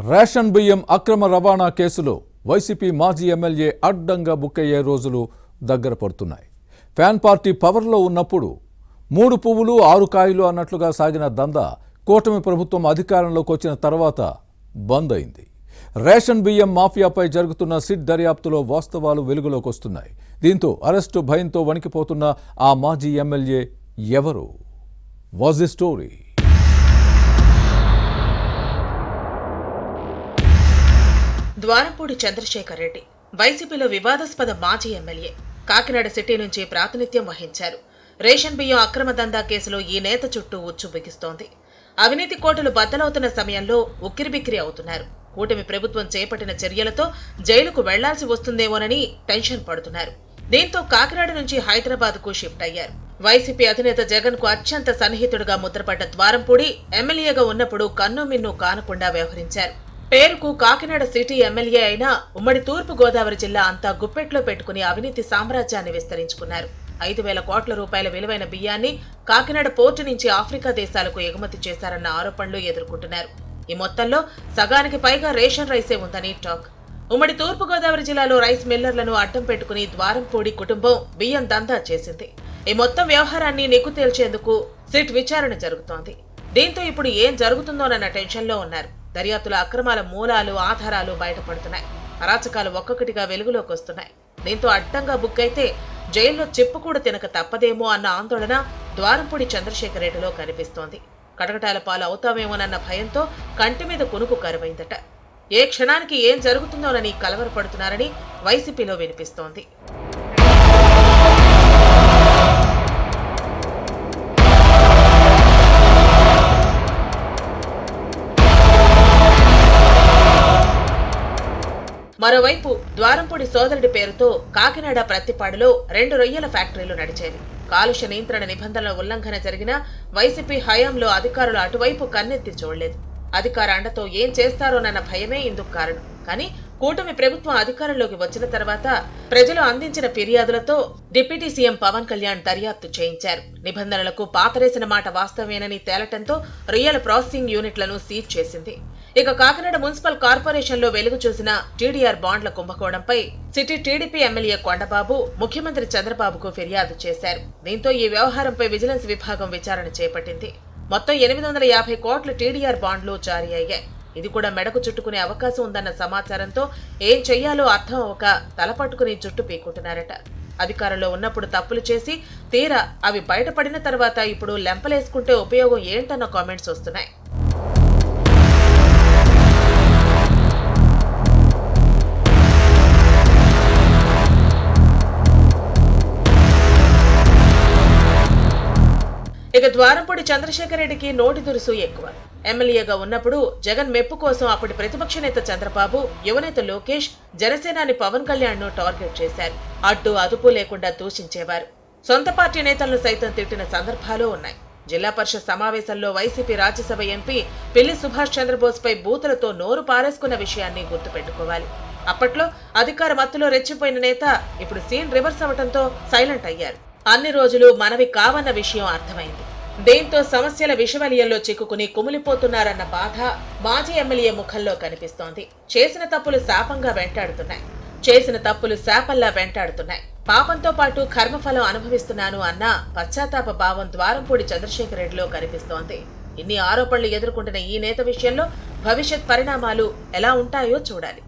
Ration బియ్యం అక్రమ రవాణా కేసులో వైసీపీ మాజీ ఎమ్మెల్యే అడ్డంగా బుక్కయ్యే రోజులు దగ్గర పడుతున్నాయి. ఫ్యాన్ పార్టీ పవర్లో ఉన్నప్పుడు 3 పువ్వులు 6 కాయలు అన్నట్లుగా సాగిన దందా కూటమి ప్రభుత్వం అధికారంలోకి వచ్చిన తర్వాత బంద్ అయింది. రేషన్ బియ్యం మాఫియాపై జరుగుతున్న సిట్ దర్యాప్తులో వాస్తవాలు వెలుగులోకి వస్తున్నాయి. దీంతో అరెస్టు భయంతో వణికిపోతున్న ఆ మాజీ ఎమ్మెల్యే ఎవరు? Was the story? Dwarampudi Chandrasekhar Reddy వైసీపీలో వివాదాస్పద మాజీ ఎమ్మెల్యే. కాకినాడ సిటీ నుంచి ప్రాతినిధ్యం వహించారు. రేషన్ బియ్యం అక్రమ దందా కేసులో ఈ నేత చుట్టూ ఉచ్చు బిగిస్తోంది. అవినీతి కోటలు బద్దలవుతున్న సమయంలో ఉక్కిరిబిక్కిరి అవుతున్నారు. కూటమి ప్రభుత్వం చేపట్టిన చర్యలతో జైలుకు వెళ్లాల్సి వస్తుందేమోనని టెన్షన్ పడుతున్నారు. దీంతో కాకినాడ నుంచి హైదరాబాద్కు షిఫ్ట్ అయ్యారు. వైసీపీ అధినేత జగన్ కు అత్యంత సన్నిహితుడిగా ముద్రపడ్డ ద్వారంపూడి ఎమ్మెల్యేగా ఉన్నప్పుడు కన్నుమిన్ను కానకుండా వ్యవహరించారు. పేరుకు కాకినాడ సిటీ ఎమ్మెల్యే అయినా ఉమ్మడి తూర్పు గోదావరి జిల్లా అంతా గుప్పెట్లో పెట్టుకుని అవినీతి సామ్రాజ్యాన్ని విస్తరించుకున్నారు. 5,000 కోట్ల రూపాయల విలువైన బియ్యాన్ని కాకినాడ పోర్టు నుంచి ఆఫ్రికా దేశాలకు ఎగుమతి చేశారన్న ఆరోపణలు ఎదుర్కొంటున్నారు. ఈ మొత్తంలో సగానికి పైగా రేషన్ రైసే ఉందని టాక్. ఉమ్మడి తూర్పు గోదావరి జిల్లాలో రైస్ మిల్లర్లను అడ్డం పెట్టుకుని ద్వారంపూడి కుటుంబం బియ్యం దందా చేసింది. ఈ మొత్తం వ్యవహారాన్ని నిగ్గు తేల్చేందుకు సిట్ విచారణ జరుగుతోంది. దీంతో ఇప్పుడు ఏం జరుగుతుందోనన్న టెన్షన్లో ఉన్నారు. దర్యాప్తుల అక్రమాల మూలాలు ఆధారాలు బయటపడుతున్నాయి. అరాచకాలు ఒక్కొక్కటిగా వెలుగులోకి వస్తున్నాయి. దీంతో అడ్డంగా బుక్ అయితే జైల్లో చెప్పు కూడా తినక తప్పదేమో అన్న ఆందోళన ద్వారంపూడి చంద్రశేఖర్ రెడ్డిలో కనిపిస్తోంది. కటకటాల పాలు అవుతామేమోనన్న భయంతో కంటి మీద కునుకు కరువైందట. ఏ క్షణానికి ఏం జరుగుతుందోనని కలవరపడుతున్నారని వైసీపీలో వినిపిస్తోంది. మరోవైపు ద్వారంపూడి సోదరుడి పేరుతో కాకినాడ ప్రత్తిపాడులో 2 రొయ్యల ఫ్యాక్టరీలు నడిచేవి. కాలుష్య నియంత్రణ నిబంధనల ఉల్లంఘన జరిగిన వైసీపీ హయాంలో అధికారులు అటువైపు కన్నెత్తి చూడలేదు. అధికార అండతో ఏం చేస్తారోనన్న భయమే ఇందుకు కారణం. కానీ కూటమి ప్రభుత్వం అధికారంలోకి వచ్చిన తర్వాత ప్రజలు అందించిన ఫిర్యాదులతో డిప్యూటీ సీఎం పవన్ కళ్యాణ్ దర్యాప్తు చేయించారు. నిబంధనలకు పాతరేసిన మాట వాస్తవేనని తేలటంతో రొయ్యల ప్రాసెసింగ్ యూనిట్లను సీజ్ చేసింది. ఇక కాకినాడ మున్సిపల్ కార్పొరేషన్ లో వెలుగు చూసిన టీడీఆర్ బాండ్ల కుంభకోణంపై సిటీ టీడీపీ ఎమ్మెల్యే కొండబాబు ముఖ్యమంత్రి చంద్రబాబుకు ఫిర్యాదు చేశారు. దీంతో ఈ వ్యవహారంపై విజిలెన్స్ విభాగం విచారణ చేపట్టింది. మొత్తం 850 కోట్ల టీడీఆర్ బాండ్లు జారీ అయ్యాయి. ఇది కూడా మెడకు చుట్టుకునే అవకాశం ఉందన్న సమాచారంతో ఏం చెయ్యాలో అర్థం అవ్వక తలపట్టుకుని జుట్టు పీకుంటున్నారట. అధికారంలో ఉన్నప్పుడు తప్పులు చేసి తీరా అవి బయటపడిన తర్వాత ఇప్పుడు లెంపలేసుకుంటే ఉపయోగం ఏంటన్న కామెంట్స్ వస్తున్నాయి. ఇక ద్వారంపూడి చంద్రశేఖర్ రెడ్డికి నోటి దురుసు ఎక్కువ. ఎమ్మెల్యేగా ఉన్నప్పుడు జగన్ మెప్పు కోసం అప్పటి ప్రతిపక్ష నేత చంద్రబాబు, యువనేత లోకేష్, జనసేనాని పవన్ కళ్యాణ్ ను టార్గెట్ చేశారు. అడ్డు అదుపు లేకుండా దూషించేవారు. సొంత పార్టీ నేతలను సైతం తిట్టిన సందర్భాలు ఉన్నాయి. జిల్లా పరిషత్ సమావేశంలో వైసీపీ రాజ్యసభ ఎంపీ పిల్లి సుభాష్ చంద్రబోస్ పై బూతులతో నోరు పారేసుకున్న విషయాన్ని గుర్తుపెట్టుకోవాలి. అప్పట్లో అధికార మత్తులో రెచ్చిపోయిన నేత ఇప్పుడు సీన్ రివర్స్ అవడంతో సైలెంట్ అయ్యారు. అన్ని రోజులు మనవి కావన్న విషయం అర్థమైంది. దీంతో సమస్యల విషవలయంలో చిక్కుకుని కుమిలిపోతున్నారన్న బాధ మాజీ ఎమ్మెల్యే ముఖంలో కనిపిస్తోంది. చేసిన తప్పులు శాపంగా వెంటాడుతున్నాయి. చేసిన తప్పులు శాపంలా వెంటాడుతున్నాయి. పాపంతో పాటు కర్మఫలం అనుభవిస్తున్నాను అన్న పశ్చాత్తాప భావం ద్వారంపూడి చంద్రశేఖర్ రెడ్డిలో కనిపిస్తోంది. ఇన్ని ఆరోపణలు ఎదుర్కొంటున్న ఈ నేత విషయంలో భవిష్యత్ పరిణామాలు ఎలా ఉంటాయో చూడాలి.